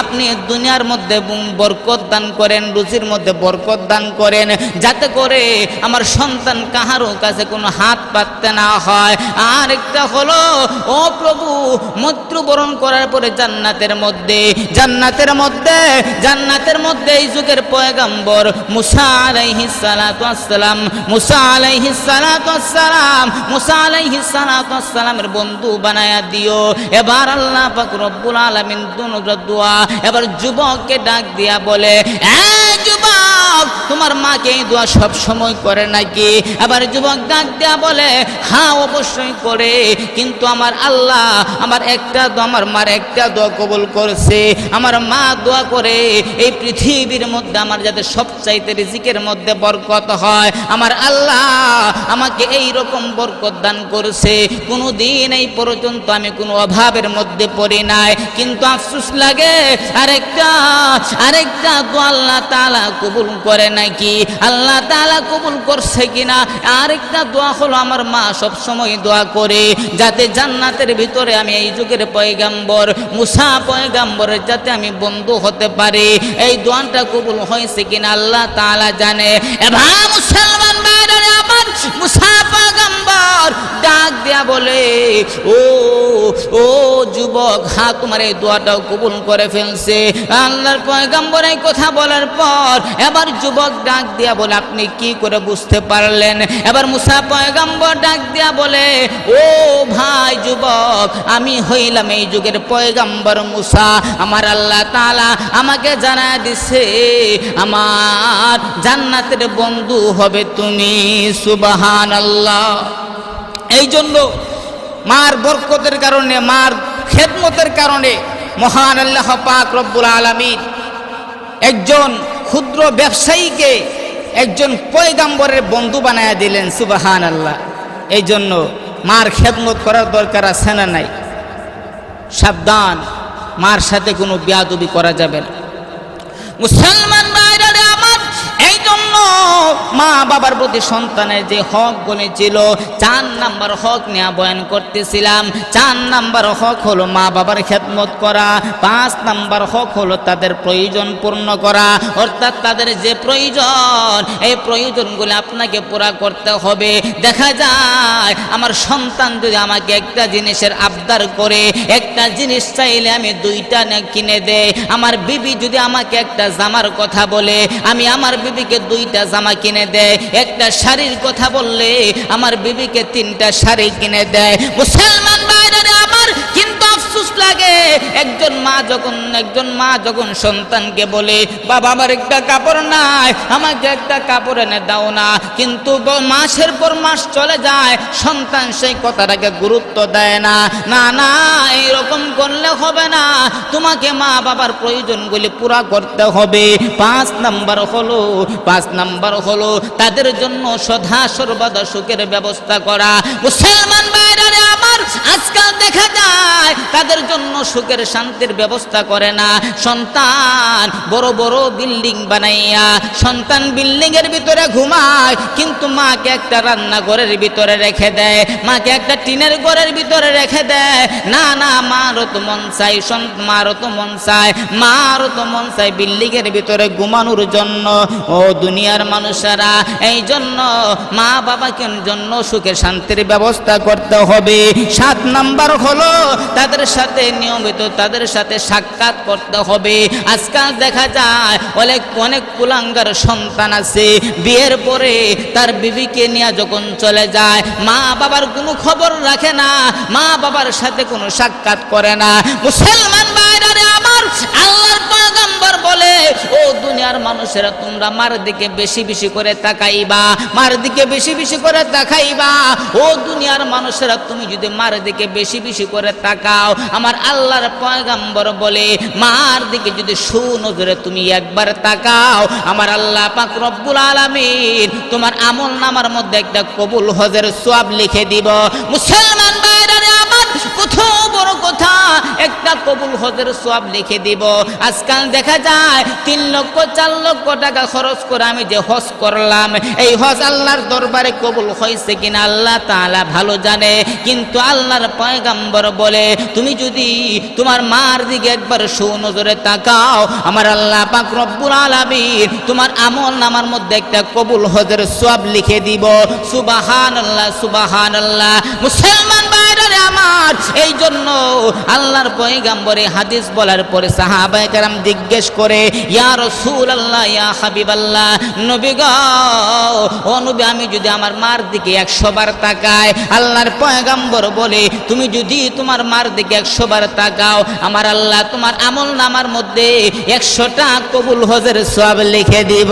আপনি দুনিয়ার মধ্যে বরকত দান করেন, রুজির মধ্যে বরকত দান করেন, যাতে করে আমার সন্তান কাহারও কাছে কোনো হাত পাততে না হয়। আর একটা হলো, ও প্রভু, মৃত্যুবরণ করার পরে জান্নাতের মধ্যে এই যুগের পয়গম্বর মুসা আলাইহিস সালামের বন্ধু বানায়া দিও। এবার আল্লাহ পাক রব্বুল আলামিন দোয়া এবার যুবককে ডাক দিয়া বলে, যুবক, তোমার মাকে এই দোয়া সব সময় করে নাকি? আবার যুবক ডাক দিয়া বলে, হ্যাঁ অবশ্যই করে, কিন্তু আমার আল্লাহ আমার মার একটা দোয়া কবুল করছে। আমার মা দোয়া করে এই পৃথিবীর মধ্যে আমার যাতে সবচাইতে রিজিকের মধ্যে বরকত হয়। আমার আল্লাহ আমাকে এই রকম বরকত দান করছে, কোনোদিন এই পর্যন্ত আমি কোনো অভাবের মধ্যে পড়ি নাই। কিন্তু আফসোস লাগে আরেকটা দোয়া আল্লাহ তাআলা কবুল করে নাকি, আল্লাহ তাআলা কবুল করছে কিনা। আরেকটা দোয়া হলো আমার মা সব সময় দোয়া করে যাতে জান্নাতের ভিতরে আমি এই যুগের পয়গম্বর মুসা পয়গম্বরের যাতে আমি বন্ধু হতে পারি। এই দোয়াটা কবুল হয়েছে কিনা আল্লাহ তাআলা জানে। এবার মুসলমান ভাইরা আমার মুসা পয়গম্বর ডাক দিয়া বলে, ও যুবক, হ্যাঁ তোমার এই দোয়াটাও কবুল করে ফেলছে। আল্লাহর পয়গম্বর এই কথা বলার পর এবার যুবক ডাক দিয়া বলে, আপনি কি করে বুঝতে পারলেন? এবার মুসা পয়গম্বর ডাক দিয়া বলে, ও ভাই যুবক, আমি হইলাম এই যুগের পয়গম্বর মুসা। আমার আল্লাহ তাআলা আমাকে জানায় দিছে আমার জান্নাতের বন্ধু হবে তুমি। সুবহানাল্লাহ। এই জন্য মার বরকতের কারণে, মার খেদমতের কারণে মহান আল্লাহ পাক রব্বুল আলামিন একজন ক্ষুদ্র ব্যবসায়ীকে একজন পয়গম্বরের বন্ধু বানায়া দিলেন। সুবহানাল্লাহ। এই জন্য মার খেদমত করার দরকার আছে না নাই? সাবধান, মার সাথে কোনো বেয়াদবি করা যাবে না। মুসলমান ভাইরা আমার, এই জন্য মা বাবার প্রতি সন্তানের যে হক বলেছিল, 4 নাম্বার হক নিয়ে বয়ান করতেছিলাম। 4 নাম্বার হক হলো মা বাবার খেদমত করা। 5 নাম্বার হক হলো তাদের প্রয়োজন পূর্ণ করা, অর্থাৎ তাদের যে প্রয়োজন এই প্রয়োজনগুলো আপনাকে পুরা করতে হবে। দেখা যায় আমার সন্তান যদি আমাকে একটা জিনিসের আবদার করে, একটা জিনিস চাইলে আমি 2টা কিনে দেই। আমার বিবি যদি আমাকে একটা জামার কথা বলে, আমি আমার বিবিকে 2টা জামা কিনে দেয়। একটা শাড়ির কথা বললে আমার বিবিকে 3টা শাড়ি কিনে দেয়। মুসলমান ভাইরা আমার, কিন্তু আফসোস লাগে একজন মা যখন সন্তানকে বলে, বাবা আমার একটা কাপড় নাই, আমাকে একটা কাপড় এনে দাও না, কিন্তু মাসের পর মাস চলে যায়, সন্তান সেই কথাটাকে গুরুত্ব দেয় না। না, এইরকম করলে হবে না, তোমাকে মা বাবার প্রয়োজনগুলি পুরা করতে হবে। 5 নাম্বার হলো তাদের জন্য সদা সর্বদা সুখের ব্যবস্থা করা। মুসলমান ভাইরা আমার, আজকাল দেখা যায় তাদের জন্য সুখের শান্তির ব্যবস্থা করে না। সন্তান বড় বড় বিল্ডিং বানাইয়া সন্তান বিল্ডিং এর ভিতরে ঘুমায়, কিন্তু মাকে একটা রান্নাঘরের ভিতরে রেখে দেয়, মাকে একটা টিনের ঘরের ভিতরে রেখে দেয়। না, মারও তো মন চায় বিল্ডিং এর ভিতরে ঘুমানোর জন্য। ও দুনিয়ার মানুষেরা, এই জন্য মা বাবাকে জন্য সুখের শান্তির ব্যবস্থা করতে হবে। 7 নাম্বার হলো তাদের সাথে নিয়মিত তাদের সাথে সাক্ষাৎ করতে হবে। আজকাল দেখা যায় অনেক কুলাঙ্গার সন্তান আছে, বিয়ের পরে তার বিবিকে নিয়ে যখন চলে যায়, মা বাবার কোনো খবর রাখে না, মা বাবার সাথে কোনো সাক্ষাৎ করে না। মুসলমান ভাইরা আমার, আল্লাহর পয়গম্বর বলে, ও দুনিয়ার মানুষেরা, তোমরা মার দিকে বেশি বেশি করে তাকাইবা, মার দিকে বেশি বেশি করে তাকাইবা। ও দুনিয়ার মানুষেরা, তুমি যদি মার দিকে বেশি বেশি করে তাকাও, আমার আল্লাহর পয়গম্বর বলে, মার দিকে যদি সুনজরে তুমি একবার তাকাও, আমার আল্লাহ পাক রব্বুল আলামিন তোমার আমল নামার মধ্যে একটা কবুল হজের সওয়াব লিখে দিব। মুসলমান ভাইরা আমার, কত বড় কথা, একটা কবুল হজের সওয়াব লিখে দিব। আজকাল দেখা যায় 3 লক্ষ 4 লক্ষ টাকা খরচ করে আমি যে হজ করলাম, এই হজ আল্লাহর দরবারে কবুল হয়েছে কিনা আল্লাহ তাআলা ভালো জানে। কিন্তু আল্লাহর পয়গম্বর বলে, তুমি যদি তোমার মার দিকে একবার সুনজরে তাকাও, আমার আল্লাহ পাক রব্বুল আলামিন তোমার আমল নামার মধ্যে একটা কবুল হজের সওয়াব লিখে দিব। সুবহানাল্লাহ, সুবহানাল্লাহ। মুসলমান ভাইরা আমার, আমার। এই জন্য আল্লাহর পয়গম্বরে হাদিস বলার পরে সাহাবায়ে কেরাম জিজ্ঞেস করে, ইয়া রাসূলুল্লাহ, ইয়া হাবিবাল্লাহ, নবী গো, ও নবী, আমি যদি আমার মার দিকে 100 বার তাকাই, আল্লাহর পয়গম্বর বলে, তুমি যদি তোমার মার দিকে 100 বার তাকাও, আমার আল্লাহ তোমার আমল নামার মধ্যে 100টা কবুল হজের সওয়াব লিখে দিব।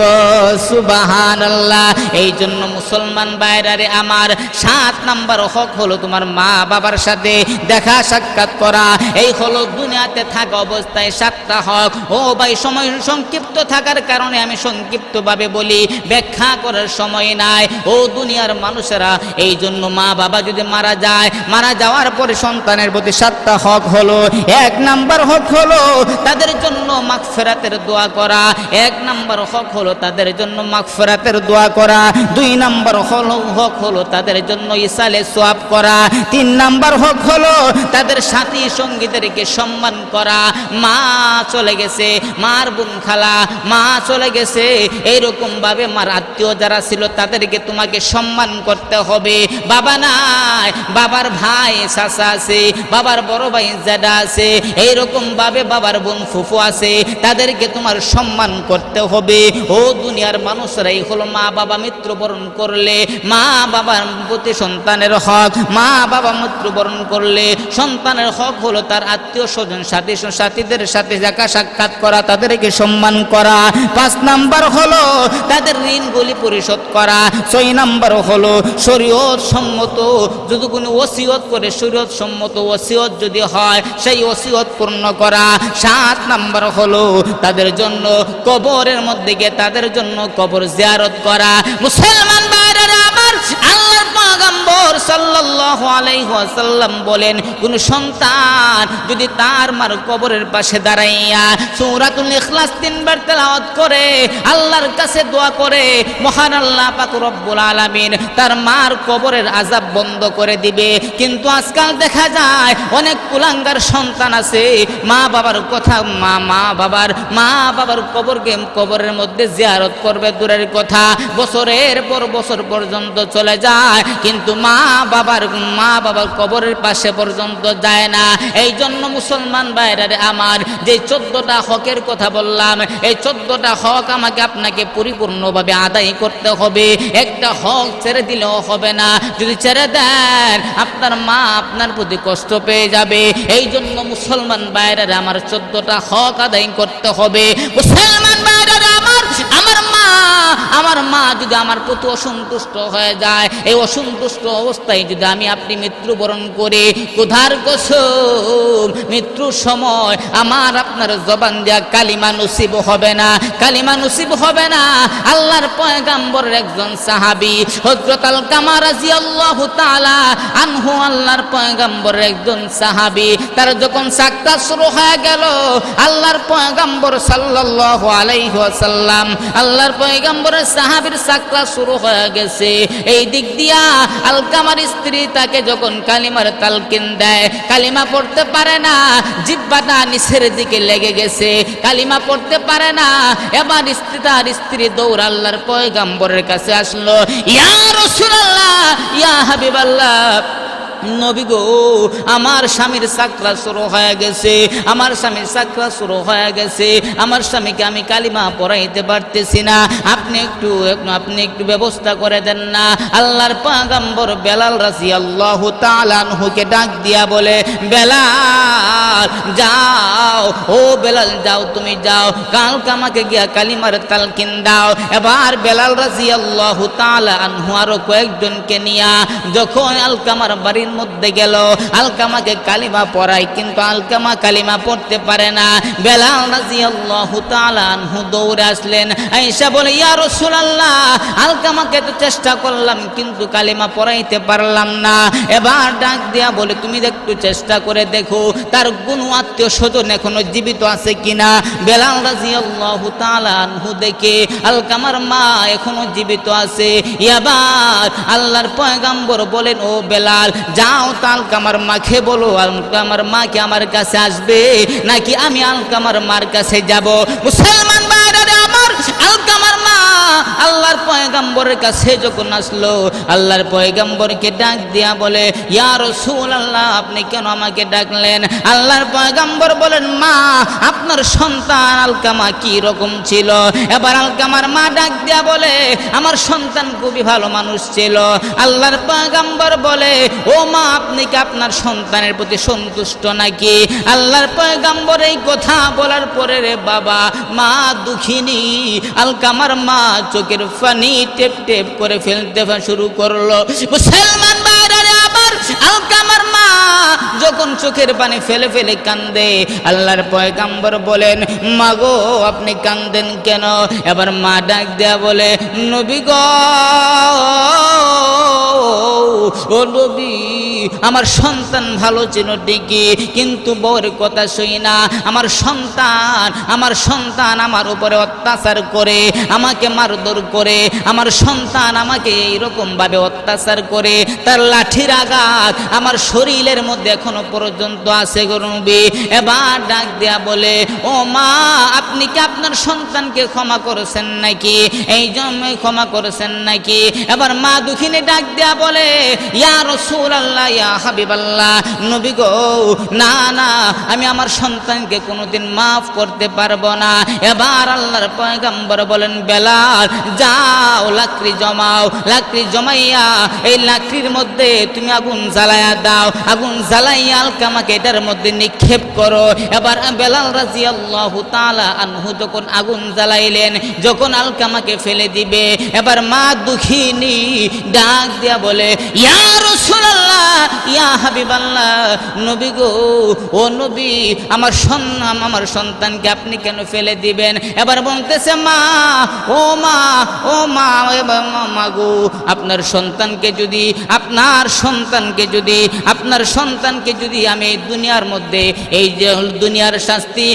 সুবহানাল্লাহ। এই জন্য মুসলমান ভাইরারে আমার 7 নাম্বার হক হলো তোমার মা বাবার সাথে দেখা সাক্ষাৎ করা। এই হলো দুনিয়াতে থাকা অবস্থায় 7টা হক। ও ভাই, সময় সংক্ষিপ্ত থাকার কারণে আমি সংক্ষিপ্তভাবে বলি, ব্যাখ্যা করার সময় নাই। ও দুনিয়ার মানুষেরা, এই জন্য মা বাবা যদি মারা যায়, মারা যাওয়ার পরে সন্তানের প্রতি 7টা হক হলো। 1 নাম্বার হক হলো তাদের জন্য মাগফিরাতের দোয়া করা। 1 নাম্বার হক হলো তাদের জন্য মাগফিরাতের দোয়া করা। 2 নাম্বার হক হলো তাদের জন্য ইসালে সওয়াব করা। 3 নাম্বার হক হলো তাদের সাথী সঙ্গীদেরকে সম্মান করা। মা চলে গেছে, মার বোন খালা, মা চলে গেছে, এইরকম ভাবে মার আত্মীয় যারা ছিল তাদেরকে তোমাকে সম্মান করতে হবে। বাবা নাই, বাবার ভাই চাচা আছে, বাবার বড় ভাই জাদা আছে, এইরকম ভাবে বাবার বোন ফুফু আছে, তাদেরকে তোমার সম্মান করতে হবে। ও দুনিয়ার মানুষরা, এই হলো মা বাবা মৃত্যুবরণ করলে মা বাবার প্রতি সন্তানের হক। মা বাবা মৃত্যুবরণ করলে সন্তানের হক হলো তার আত্মীয় স্বজন সাথীদের সাথে দেখা সাক্ষাৎ করা, তাদেরকে সম্মান করা। 5 নাম্বার হলো তাদের ঋণগুলি পরিশোধ করা। 6 নাম্বার হলো শরীয়ত সম্মত যদি কোনো ওসিয়ত করে, শরীয়ত সম্মত ওসিয়ত যদি হয়, সেই ওসিয়ত পূর্ণ করা। 7 নাম্বার হলো তাদের জন্য কবরের মধ্যে গিয়ে তাদের জন্য কবর জিয়ারত করা। মুসলমান ভাইরা আমার, আল্লাহর পয়গম্বর সাল্লাল্লাহু আলাইহি ওয়াসাল্লাম বলেন, কোন সন্তান যদি তার মার কবরের পাশে দাঁড়াইয়া সূরাতুল ইখলাস 3 বার তেলাওয়াত করে, আল্লাহর কাছে দোয়া করে, মহান আল্লাহ পাক রব্বুল আলামিন তার মার কবরের আযাব বন্ধ করে দিবে। কিন্তু আজকাল দেখা যায় অনেক কুলাঙ্গার সন্তান আছে, মা বাবার কথা, মা বাবার কবরের মধ্যে জিয়ারত করবে দূরের কথা, বছরের পর বছর পর্যন্ত চলে যায়, কিন্তু মা বাবার কবরের পাশে পর্যন্ত যায় না। এই জন্য মুসলমান ভাইরা আমার, যে 14টা হকের কথা বললাম, এই 14টা হক আমাকে আপনাকে পরিপূর্ণভাবে আদায় করতে হবে। একটা হক ছেড়ে দিলেও হবে না। যদি ছেড়ে দেন, আপনার মা আপনার প্রতি কষ্ট পেয়ে যাবে। এই জন্য মুসলমান ভাইরা আমার 14টা হক আদায় করতে হবে। মুসলমান ভাইরা আমার মা যদি আমার প্রতি অসন্তুষ্ট হয়ে যায়, এই অসন্তুষ্ট অবস্থায় যদি আমি আপনি মৃত্যুবরণ করে, ক্ষুধার কসম মৃত্যুর সময় আমার আপনার জবান দেয়া কালিমা নসিব হবে না, কালিমা নসিব হবে না। আল্লাহর পয়গম্বরের একজন সাহাবী হযরত আলকামা রাদিয়াল্লাহু তাআলা আনহু, আল্লাহর পয়গম্বরের একজন সাহাবী, তার যখন সাকরাত শুরু হয়ে গেল, আল্লাহর পয়গম্বর সাল্লাল্লাহু আলাইহি ওয়াসাল্লাম, আল্লাহর পয়গম্বরের সাহাবীর সাকরাত শুরু হয়ে গেছে। এই দিক দিয়া আলকামার স্ত্রী তাকে যখন কালিমার তালকিন দেয়, কালিমা পড়তে পারে না, জিহ্বাটা নিচের দিকে লেগে গেছে, কালিমা পড়তে পারে না। এবার তার স্ত্রী দৌড় আল্লাহর পয়গম্বরের কাছে আসলো, ইয়া রাসূলুল্লাহ, ইয়া হাবিবাল্লাহ, নবী গো, আমার স্বামীর সাকরাত শুরু হয়ে গেছে, আমার স্বামীর সাকরাত শুরু হয়ে গেছে, আমার স্বামীকে আমি কালিমা পড়াইতে পারতেছি না, আপনি একটু ব্যবস্থা করে দেন না। আল্লাহর পয়গম্বর বেলাল রাদিয়াল্লাহু তাআলা আনহুকে ডাক দিয়া বলে, বেলাল যাও, ও বেলাল যাও, তুমি যাও, কালকে আমাকে গিয়া কালিমার তালকিন দাও। এবার বেলাল রাদিয়াল্লাহু তাআলা আনহু আরো কয়েকজনকে নিয়া যখন আলকামার বাড়ির মধ্যে গেল, আলকামাকে কালিমা পড়াই, কিন্তু আলকামা কালিমা পড়তে পারে না। বেলাল রাদিয়াল্লাহু তাআলা আনহু দৌড়ে আসলেন, আয়েশা বলে, ইয়া রাসূলুল্লাহ, আলকামাকে তো চেষ্টা করলাম কিন্তু কালিমা পড়াইতে পারলাম না। এবার ডাক দিয়া বলে, তুমি একটু চেষ্টা করে দেখো তার কোনো আত্মীয় স্বজন এখনো জীবিত আছে কিনা। বেলাল রাদিয়াল্লাহু তাআলা আনহু দেখে আলকামার মা এখনো জীবিত আছে। এবার আল্লাহর পয়গম্বর বলেন, ও বেলাল, যাও তো আলকামার মাকে বলো, আলকামার মা কি আমার কাছে আসবে নাকি আমি আলকামার মার কাছে যাব। মুসলমান ভাইরা আমার, আলকামার মা আল্লাহর পয়গম্বরের কাছে যখন আসলো, আল্লাহর পয়গম্বরকে ডাক দিয়া বলে, ইয়া রাসূলুল্লাহ, আপনি কেন আমাকে ডাকলেন? আল্লাহর পয়গম্বর বলেন, মা, আপনার সন্তান আলকামা কি রকম ছিল? এবার আলকামার মা ডাক দিয়া বলে, আমার সন্তান খুবই ভালো মানুষ ছিল। আল্লাহর পয়গম্বর বলে, ও মা, আপনি কি আপনার সন্তানের প্রতি সন্তুষ্ট নাকি? আল্লাহর পয়গম্বর এই কথা বলার পরে রে বাবা, মা দুঃখিনী আলকামার মা চোখের পানি টেপ টেপ করে ফেলতে শুরু করলো। মুসলমান ভাইরা রে, আবার আলকামার মা যখন চোখের পানি ফেলে ফেলে কান্দে, আল্লাহর পয়গম্বর বলেন, মা গো, আপনি কান্দেন কেন? এবার মা ডাক দেয়া বলে, নবী গো, ও নবী, আমার সন্তান ভালো ছিল ঠিকই, কিন্তু বউর কথা শুই না। আমার সন্তান আমার উপরে অত্যাচার করে, আমাকে মারধর করে। আমার সন্তান আমাকে এইরকম ভাবে অত্যাচার করে, তার লাঠির আঘাত আমার শরীরের মধ্যে এখনো পর্যন্ত আছে গো নবী। এবার ডাক দেয়া বলে, ও মা, আপনি কি আপনার সন্তানকে ক্ষমা করেছেন নাকি? এই জন্য ক্ষমা করেছেন নাকি? এবার মা দুঃখিনী ডাক দেয়া বলে, ইয়া রাসূলুল্লাহ, ইয়া হাবিবাল্লাহ, নবী গো, না না, আমি আমার সন্তানকে কোনোদিন মাফ করতে পারবো না। এবার আল্লাহর পয়গম্বর বলেন, বেলাল, যাও লাকড়ি জমাও, লাকড়ি জমাইয়া এই লাকড়ির মধ্যে তুমি আগুন জ্বালাইয়া দাও, আগুন জ্বালাইয়া আলকামাকে এটার মধ্যে নিক্ষেপ করো। এবার বেলাল রাদিয়াল্লাহু তাআলা আনহু যখন আগুন জ্বালাইলেন, যখন আলকামাকে ফেলে দিবে, এবার মা দুঃখিনী ডাক দিয়া বলে, ইয়া রাসূলুল্লাহ, ইয়া হাবিবাল্লাহ, নবী গো, ও নবী, আমার সন্তানকে আপনি কেন ফেলে দিবেন? এবার বলতেছে, মা, ও মা, ও মা, মা গো, আপনার সন্তানকে যদি আমি এই দুনিয়ার মধ্যে, এই যে দুনিয়ার শাস্তি,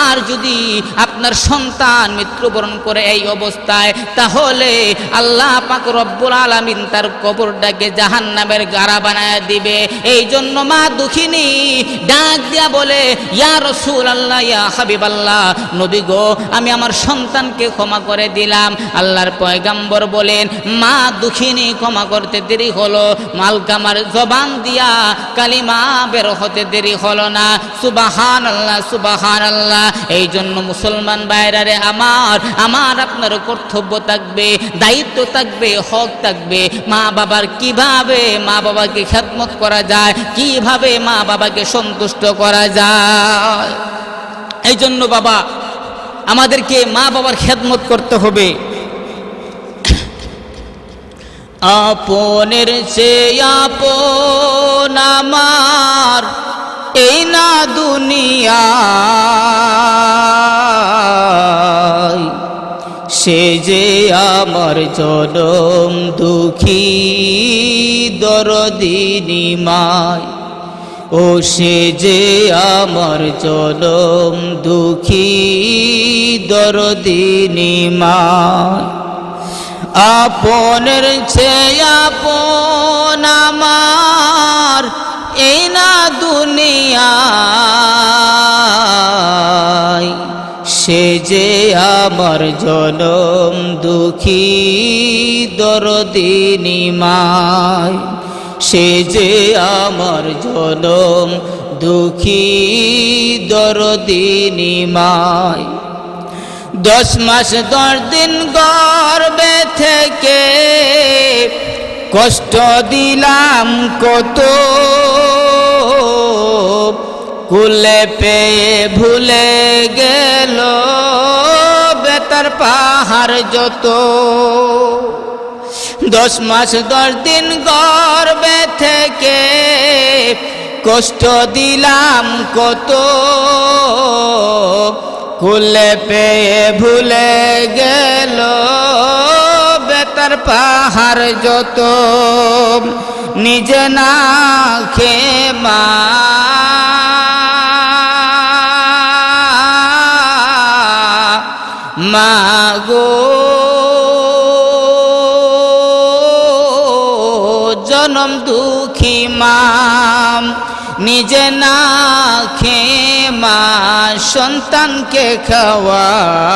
আর যদি আপনার সন্তান মৃত্যুবরণ করে এই অবস্থায়, তাহলে আল্লাহ পাক রব্বুল আলামিন তার কবরটাকে জাহান্নামের গাড়া বানায় দিবে। এই জন্য মা দুঃখিনী ডাক দিয়া বলে, ইয়া রাসূলুল্লাহ, ইয়া হাবিবাল্লাহ, নবী গো, আমি আমার সন্তানকে ক্ষমা করে দিলাম। আল্লাহর পয়গম্বর বলেন, মা দুঃখিনী ক্ষমা করতে দেরি হলো, আলকামার জবান দিয়া কালিমা বের হতে দেরি হলো না। সুবহানাল্লাহ, সুবহানাল্লাহ। এই জন্য মুসলমান ভাইরা রে, আমার আপনার কর্তব্য থাকবে, দায়িত্ব থাকবে, হক থাকবে। মা বাবার কিভাবে মা বাবাকে খেদমত করা যায়, কিভাবে মা বাবাকে সন্তুষ্ট করা যায়। এই জন্য বাবা, আমাদেরকে মা বাবার খেদমত করতে হবে। আপনের চেয়ে আপন আমার এই না দুনিয়া, সে যে আমার জনম দুঃখী দরদিনী মায়, ও সে যে আমার জনম দুঃখী দরদিনী মায়। আপনের চেয়ে আপন আমার এই না দুনিয়া, সে যে আমার জনম দুঃখী দরদিনী মায়, সে যে আমার জনম দুঃখী দরদিনী মায়। 10 মাস 10 দিন গর্ভে থেকে কষ্ট দিলাম কত, কুলে পেয়ে ভুলে গেল বেতার পাহাড় যত। 10 মাস 10 দিন গর্ভে থেকে কষ্ট দিলাম কত, কুলে পেয়ে ভুলে গেল বেতার পাহাড় যত। নিজে না খেয়ে মা গো, জনম দুঃখী মা, নিজে না খেয়ে মা সন্তানকে খাওয়ায়।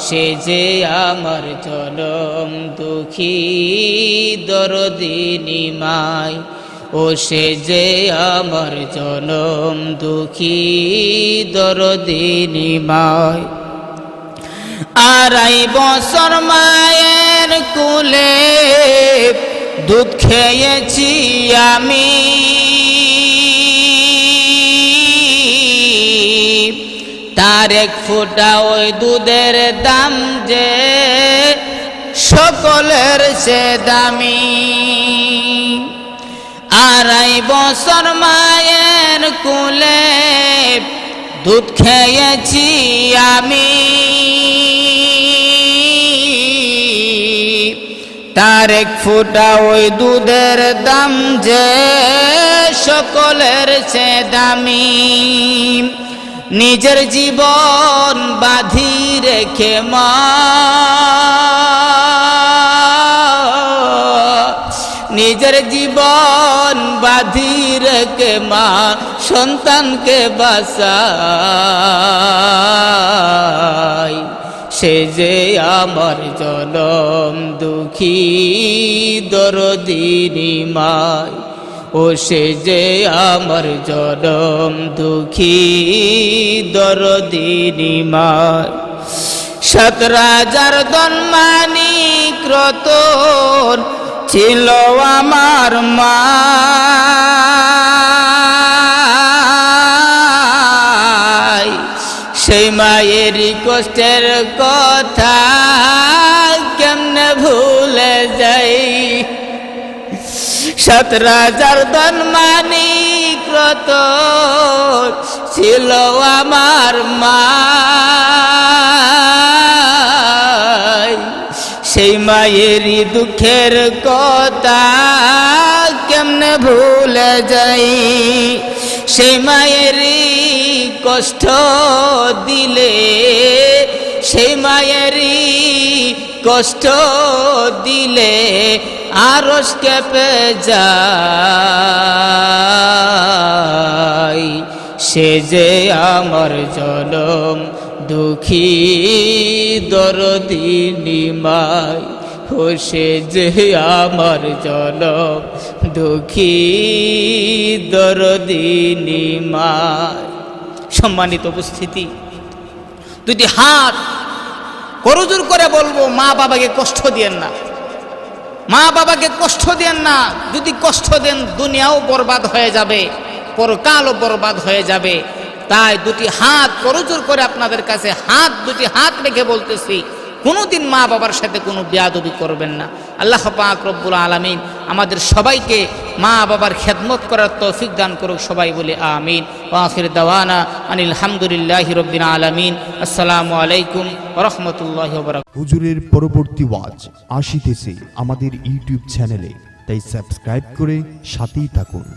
সে যে আমার জনম দুঃখী দরদি নিমাই, ও সে যে আমার জনম দুঃখী দরদি নিমাই। 2.5 বছর মায়ের কোলে দুধ খেয়েছি আমি, তার 1 ফোঁটা ওই দুধের দাম যে সকলের সে দামি। 2.5 বছর মায়ের কোলে দুধ খেয়েছি আমি, তার 1 ফোঁটা ওই দুধের দাম যে সকলের সে দামি। নিজের জীবন বাঁধি রেখে মা, নিজের জীবন বাঁধি রেখে মা সন্তানকে বাঁচাই। সে যে আমার জনম দুঃখী দরদি নিমাই, ও সে যে আমার জনম দুঃখী দরদি নিমাই। 17,000 ধনমানিক রতন ছিল আমার মা, সেই মায়েরই কষ্টের কথা কেমনে ভুলে যাই। 17,000 ধনমানিক রতন ছিল আমার মা, সেই মায়েরই দুঃখের কথা কেমনে ভুলে যাই। সেই মায়েরই কষ্ট দিলে, সেই মায়েরই কষ্ট দিলে আরশ কেঁপে যায়। সে যে আমার জনম দুঃখী দরদি নিমাই, ও সে যে আমার জনম দুঃখী দরদি নিমাই। সম্মানিত উপস্থিতি, 2টি হাত করজোর করে বলবো, মা বাবাকে কষ্ট দিয়েন না, মা বাবাকে কষ্ট দেন না। যদি কষ্ট দেন দুনিয়াও বরবাদ হয়ে যাবে, পরকালও বরবাদ হয়ে যাবে। তাই 2টি হাত করজোর করে আপনাদের কাছে 2টি হাত রেখে বলতেছি, কোনোদিন মা বাবার সাথে কোনো বেয়াদবি করবেন না। আল্লাহ পাক রব্বুল আলামিন আমাদের সবাইকে মা বাবার খেদমত করার তৌফিক দান করুক। সবাই বলে আমিন। ওয়া আখির দাওয়ানা আনিল হামদুলিল্লাহি রাব্বিল আলামিন। আসসালামু আলাইকুম ওয়া রাহমাতুল্লাহি ওয়া বারাকাতুহু। হুজুরের পরবর্তী ওয়াজ আসিতেছে আমাদের ইউটিউব চ্যানেলে, তাই সাবস্ক্রাইব করে সাথেই থাকুন।